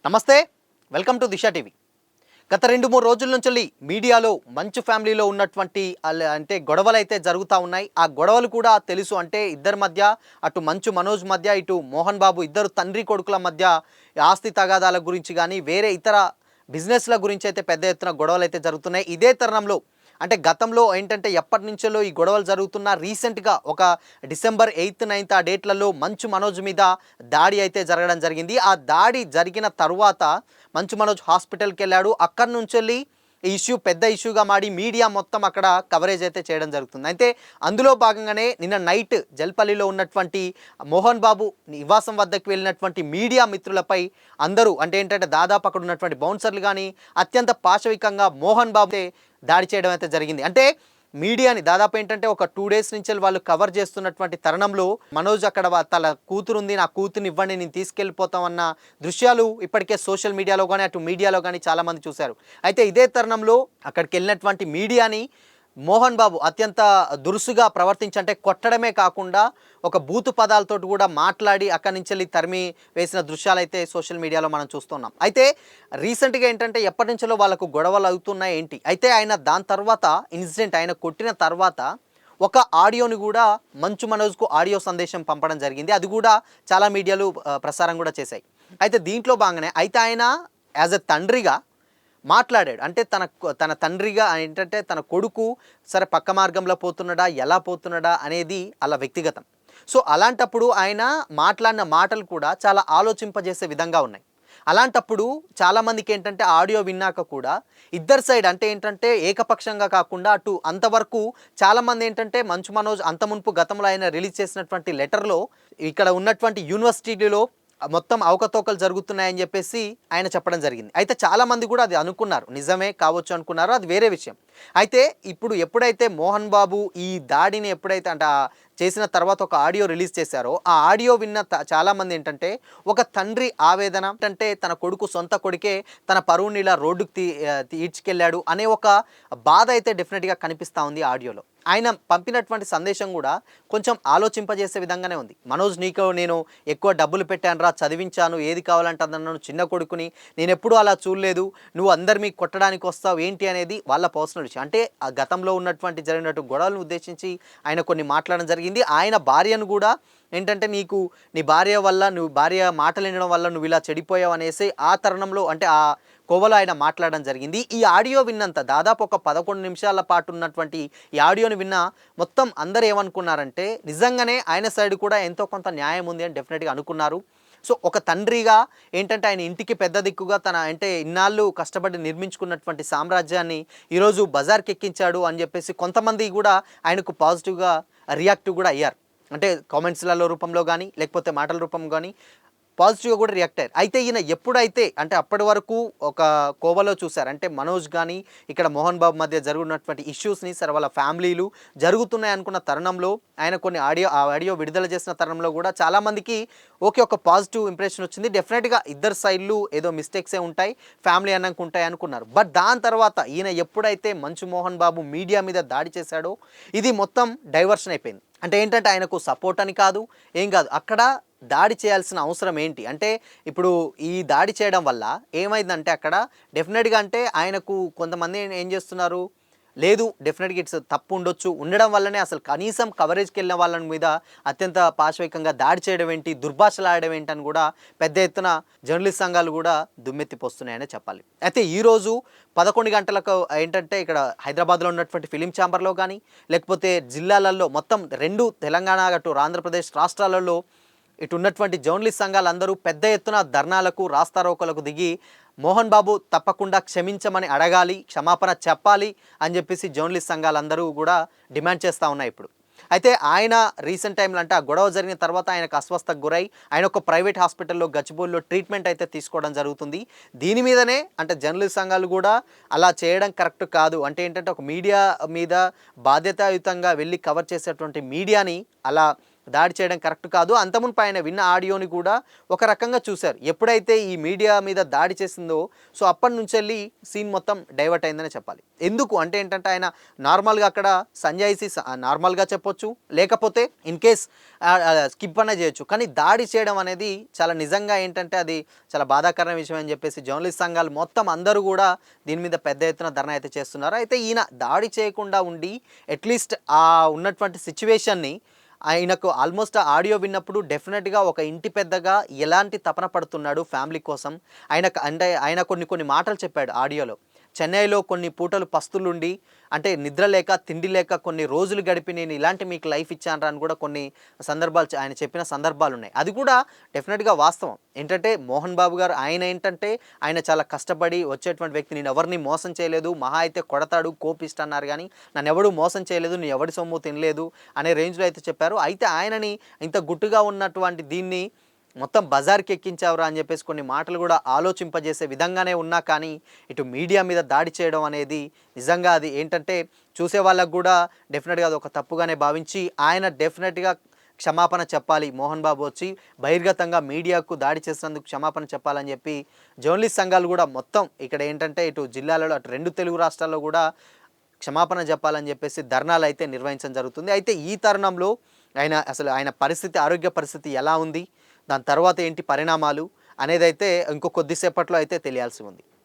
నమస్తే, welcome to Disha TV. గత 2-3 రోజుల నుంచి మీడియాలో మంచు ఫ్యామిలీలో ఉన్నటువంటి అంటే గొడవలు అయితే జరుగుతూ ఉన్నాయి. ఆ గొడవలు కూడా తెలుసు, అంటే ఇద్దరి మధ్య, అటు మంచు మనోజ్ మధ్య, ఇటు మోహన్ బాబు, ఇద్దరు తండ్రి కొడుకుల మధ్య ఆస్తి తగాదాల గురించి కానీ వేరే ఇతర బిజినెస్ల గురించి అయితే పెద్ద ఎత్తున గొడవలు అయితే జరుగుతున్నాయి. ఇదే తరుణంలో అంటే గతంలో ఏంటంటే ఎప్పటి నుంచో ఈ గొడవలు జరుగుతున్న రీసెంట్గా ఒక డిసెంబర్ 8, 9 ఆ డేట్లలో మంచు మనోజ్ మీద దాడి అయితే జరగడం జరిగింది. ఆ దాడి జరిగిన తర్వాత మంచు మనోజ్ హాస్పిటల్కి వెళ్ళాడు. అక్కడి నుంచి ఈ ఇష్యూ పెద్ద ఇష్యూగా మారి మీడియా మొత్తం అక్కడ కవరేజ్ అయితే చేయడం జరుగుతుంది. అయితే అందులో భాగంగానే నిన్న నైట్ జల్పల్లిలో ఉన్నటువంటి మోహన్ బాబు నివాసం వద్దకు వెళ్ళినటువంటి మీడియా మిత్రులపై అందరూ అంటే ఏంటంటే దాదాపు అక్కడ ఉన్నటువంటి బౌన్సర్లు కానీ అత్యంత పాశవికంగా మోహన్ బాబు దాడి చేయడం అయితే జరిగింది. అంటే మీడియాని దాదాపు ఏంటంటే ఒక 2 డేస్ నుంచి వాళ్ళు కవర్ చేస్తున్నటువంటి తరుణంలో మనోజ్ అక్కడ తన కూతురుంది, నా కూతురుని ఇవ్వండి, నేను తీసుకెళ్ళిపోతామన్న దృశ్యాలు ఇప్పటికే సోషల్ మీడియాలో కానీ అటు మీడియాలో కానీ చాలామంది చూశారు. అయితే ఇదే తరుణంలో అక్కడికి వెళ్ళినటువంటి మీడియాని మోహన్ బాబు అత్యంత దురుసుగా ప్రవర్తించి, అంటే కొట్టడమే కాకుండా ఒక బూతు పదాలతో కూడా మాట్లాడి అక్కడి నుంచి తరిమి వేసిన దృశ్యాలు అయితే సోషల్ మీడియాలో మనం చూస్తున్నాం. అయితే రీసెంట్గా ఏంటంటే ఎప్పటి నుంచో వాళ్ళకు గొడవలు అవుతున్నాయి ఏంటి, అయితే ఆయన దాని తర్వాత ఇన్సిడెంట్ ఆయన కొట్టిన తర్వాత ఒక ఆడియోని కూడా మంచు మనోజ్కు ఆడియో సందేశం పంపడం జరిగింది. అది కూడా చాలా మీడియాలు ప్రసారం కూడా చేశాయి. అయితే దీంట్లో భాగంగానే అయితే ఆయన యాజ్ ఎ తండ్రిగా మాట్లాడాడు. అంటే తన తండ్రిగా ఏంటంటే తన కొడుకు సరే పక్క మార్గంలో పోతున్నాడా, ఎలా పోతున్నాడా అనేది అలా వ్యక్తిగతం. సో అలాంటప్పుడు ఆయన మాట్లాడిన మాటలు కూడా చాలా ఆలోచింపజేసే విధంగా ఉన్నాయి. అలాంటప్పుడు చాలామందికి ఏంటంటే ఆడియో విన్నాక కూడా ఇద్దరు సైడ్ అంటే ఏంటంటే ఏకపక్షంగా కాకుండా అటు అంతవరకు చాలామంది ఏంటంటే మంచు మనోజ్ అంత మునుపు గతంలో ఆయన రిలీజ్ చేసినటువంటి లెటర్లో ఇక్కడ ఉన్నటువంటి యూనివర్సిటీలో మొత్తం అవకతవకలు జరుగుతున్నాయని చెప్పేసి ఆయన చెప్పడం జరిగింది. అయితే చాలామంది కూడా అది అనుకున్నారు, నిజమే కావచ్చు అనుకున్నారు, అది వేరే విషయం. అయితే ఇప్పుడు ఎప్పుడైతే మోహన్ బాబు ఈ దాడిని ఎప్పుడైతే అంటే చేసిన తర్వాత ఒక ఆడియో రిలీజ్ చేశారో ఆ ఆడియో విన్న చాలామంది ఏంటంటే ఒక తండ్రి ఆవేదన, అంటే తన కొడుకు సొంత కొడుకే తన పరువుని ఇలా రోడ్డుకి ఈడ్చుకెళ్ళాడు అనే ఒక బాధ అయితే డెఫినెట్గా కనిపిస్తూ ఉంది ఆడియోలో. ఆయన పంపినటువంటి సందేశం కూడా కొంచెం ఆలోచింపజేసే విధంగానే ఉంది. మనోజ్, నీకు నేను ఎక్కువ డబ్బులు పెట్టానురా, చదివించాను, ఏది కావాలంటే అన్నాను, చిన్న కొడుకుని నేను ఎప్పుడూ అలా చూడలేదు, నువ్వు అందరు మీకు కొట్టడానికి వస్తావు ఏంటి అనేది వాళ్ళ పర్సనల్ విషయం. అంటే ఆ గతంలో ఉన్నటువంటి జరిగినట్టు గొడవలను ఉద్దేశించి ఆయన కొన్ని మాట్లాడడం జరిగింది. ఆయన భార్యను కూడా ఏంటంటే నీ భార్య వల్ల, నువ్వు భార్య మాటలు వినడం వల్ల నువ్వు ఇలా చెడిపోయావు అనేసి ఆ తరుణంలో అంటే ఆ కోవలో ఆయన మాట్లాడడం జరిగింది. ఈ ఆడియో విన్నంత దాదాపు ఒక 11 నిమిషాల పాటు ఉన్నటువంటి ఈ ఆడియోని విన్న మొత్తం అందరూ ఏమనుకున్నారంటే నిజంగానే ఆయన సైడ్ కూడా ఎంతో కొంత న్యాయం ఉంది అని డెఫినెట్గా అనుకున్నారు. సో ఒక తండ్రిగా ఏంటంటే ఆయన ఇంటికి పెద్ద దిక్కుగా తన అంటే ఇన్నాళ్ళు కష్టపడి నిర్మించుకున్నటువంటి సామ్రాజ్యాన్ని ఈరోజు బజార్కి ఎక్కించాడు అని చెప్పేసి కొంతమంది కూడా ఆయనకు పాజిటివ్గా రియాక్టివ్ కూడా అయ్యారు. అంటే కామెంట్స్లలో రూపంలో కానీ లేకపోతే మాటల రూపం కానీ పాజిటివ్గా కూడా రియాక్ట్ అయ్యారు. అయితే ఈయన ఎప్పుడైతే అంటే అప్పటి వరకు ఒక కోవలో చూశారు, అంటే మనోజ్ కానీ ఇక్కడ మోహన్ బాబు మధ్య జరుగుతున్నటువంటి ఇష్యూస్ని సరే వాళ్ళ ఫ్యామిలీలు జరుగుతున్నాయి అనుకున్న తరుణంలో ఆయన కొన్ని ఆడియో విడుదల చేసిన తరుణంలో కూడా చాలామందికి ఓకే ఒక పాజిటివ్ ఇంప్రెషన్ వచ్చింది. డెఫినెట్గా ఇద్దరు సైడ్లు ఏదో మిస్టేక్సే ఉంటాయి, ఫ్యామిలీ అన్నాక ఉంటాయి అనుకున్నారు. బట్ దాని తర్వాత ఈయన ఎప్పుడైతే మంచు మోహన్ బాబు మీడియా మీద దాడి చేశాడో ఇది మొత్తం డైవర్షన్ అయిపోయింది. అంటే ఏంటంటే ఆయనకు సపోర్ట్ అని కాదు, ఏం కాదు, అక్కడ దాడి చేయాల్సిన అవసరం ఏంటి అంటే ఇప్పుడు ఈ దాడి చేయడం వల్ల ఏమైందంటే అక్కడ డెఫినెట్గా అంటే ఆయనకు కొంతమంది ఏం చేస్తున్నారు, లేదు డెఫినెట్గా ఇట్స్ తప్పు ఉండడం వల్లనే అసలు కనీసం కవరేజ్కి వెళ్ళిన వాళ్ళ మీద అత్యంత పాశవికంగా దాడి చేయడం ఏంటి, దుర్భాషలు ఆడడం ఏంటి అని కూడా పెద్ద ఎత్తున జర్నలిస్ట్ సంఘాలు కూడా దుమ్మెత్తిపోస్తున్నాయనే చెప్పాలి. అయితే ఈరోజు 11 గంటలకు ఏంటంటే ఇక్కడ హైదరాబాద్లో ఉన్నటువంటి ఫిలిం ఛాంబర్లో కానీ లేకపోతే జిల్లాలలో మొత్తం 2 తెలంగాణ అటు ఆంధ్రప్రదేశ్ రాష్ట్రాలలో ఇటు ఉన్నటువంటి జర్నలిస్ట్ సంఘాలు అందరూ పెద్ద ఎత్తున ధర్నాలకు రాస్తారోకోలకు దిగి మోహన్ బాబు తప్పకుండా క్షమించమని అడగాలి, క్షమాపణ చెప్పాలి అని చెప్పేసి జర్నలిస్ట్ సంఘాలందరూ కూడా డిమాండ్ చేస్తూ ఉన్నాయి ఇప్పుడు. అయితే ఆయన రీసెంట్ టైంలో అంటే ఆ గొడవ జరిగిన తర్వాత ఆయనకు అస్వస్థకు గురై ఆయన ఒక ప్రైవేట్ హాస్పిటల్లో గచ్చిబౌలిలో ట్రీట్మెంట్ అయితే తీసుకోవడం జరుగుతుంది. దీని మీదనే అంటే జర్నలిస్ట్ సంఘాలు కూడా అలా చేయడం కరెక్ట్ కాదు, అంటే ఏంటంటే ఒక మీడియా మీద బాధ్యతాయుతంగా వెళ్ళి కవర్ చేసేటువంటి మీడియాని అలా దాడి చేయడం కరెక్ట్ కాదు. అంతమునుపు ఆయన విన్న ఆడియోని కూడా ఒక రకంగా చూశారు. ఎప్పుడైతే ఈ మీడియా మీద దాడి చేసిందో సో అప్పటినుంచెళ్ళి సీన్ మొత్తం డైవర్ట్ అయిందనే చెప్పాలి. ఎందుకు అంటే ఏంటంటే ఆయన నార్మల్‌గా అక్కడ సంజాయిషీ నార్మల్‌గా చెప్పొచ్చు. లేకపోతే ఇన్ కేస్ స్కిప్ అన్నా చేయొచ్చు. కానీ దాడి చేయడం అనేది చాలా నిజంగా ఏంటంటే అది చాలా బాధాకరమైన విషయం అని చెప్పేసి జర్నలిస్ట్ సంఘాలు మొత్తం అందరూ కూడా దీని మీద పెద్ద ఎత్తున ధర్నా అయితే చేస్తున్నారు. అయితే ఈయన దాడి చేయకుండా ఉండి అట్‌లీస్ట్ ఉన్నటువంటి సిట్యుయేషన్‌ని ఆయనకు ఆల్మోస్ట్ ఆ ఆడియో విన్నప్పుడు డెఫినెట్‌గా ఒక ఇంటి పెద్దగా ఎలాంటి తపన పడుతున్నాడు ఫ్యామిలీ కోసం. అంటే ఆయన కొన్ని మాటలు చెప్పాడు ఆడియోలో. చెన్నైలో కొన్ని పూటలు పస్తులుండి అంటే నిద్ర లేక, తిండి లేక కొన్ని రోజులు గడిపి నేను ఇలాంటి మీకు లైఫ్ ఇచ్చానురా అని కూడా కొన్ని సందర్భాలు ఆయన చెప్పిన సందర్భాలున్నాయి. అది కూడా డెఫినెట్‌గా వాస్తవం. ఏంటంటే మోహన్ బాబు గారు ఆయన ఏంటంటే ఆయన చాలా కష్టపడి వచ్చేటువంటి వ్యక్తి. నేను ఎవరిని మోసం చేయలేదు. మహా అయితే కొడతాడు, కోపిస్ట్ అన్నారు గానీ నన్నెవడు మోసం చేయలేదు. నేను ఎవడి సొమ్ము తినలేదు అనే రేంజ్‌లో అయితే చెప్పారు. అయితే ఆయనని ఇంత గుట్టుగా ఉన్నటువంటి దీన్ని మొత్తం బజార్‌కి ఎక్కించావురా అని చెప్పేసి కొన్ని మాటలు కూడా ఆలోచింపజేసే విధంగానే ఉన్నా కానీ ఇటు మీడియా మీద దాడి చేయడం అనేది నిజంగా అది ఏంటంటే చూసే వాళ్ళకు కూడా డెఫినెట్‌గా అదొక తప్పుగానే భావించి ఆయన డెఫినెట్‌గా క్షమాపణ చెప్పాలి. మోహన్ బాబు వచ్చి బహిర్గతంగా మీడియాకు దాడి చేసినందుకు క్షమాపణ చెప్పాలని చెప్పి జర్నలిస్ట్ సంఘాలు కూడా మొత్తం ఇక్కడ ఏంటంటే ఇటు జిల్లాలలో అటు 2 తెలుగు రాష్ట్రాల్లో కూడా క్షమాపణ చెప్పాలని చెప్పేసి ధర్నాలు అయితే నిర్వహించడం జరుగుతుంది. అయితే ఈ తరుణంలో ఆయన పరిస్థితి ఆరోగ్య పరిస్థితి ఎలా ఉంది? దాని తర్వాత ఏంటి పరిణామాలు అనేదైతే ఇంకో కొద్దిసేపట్లో అయితే తెలియాల్సి ఉంది.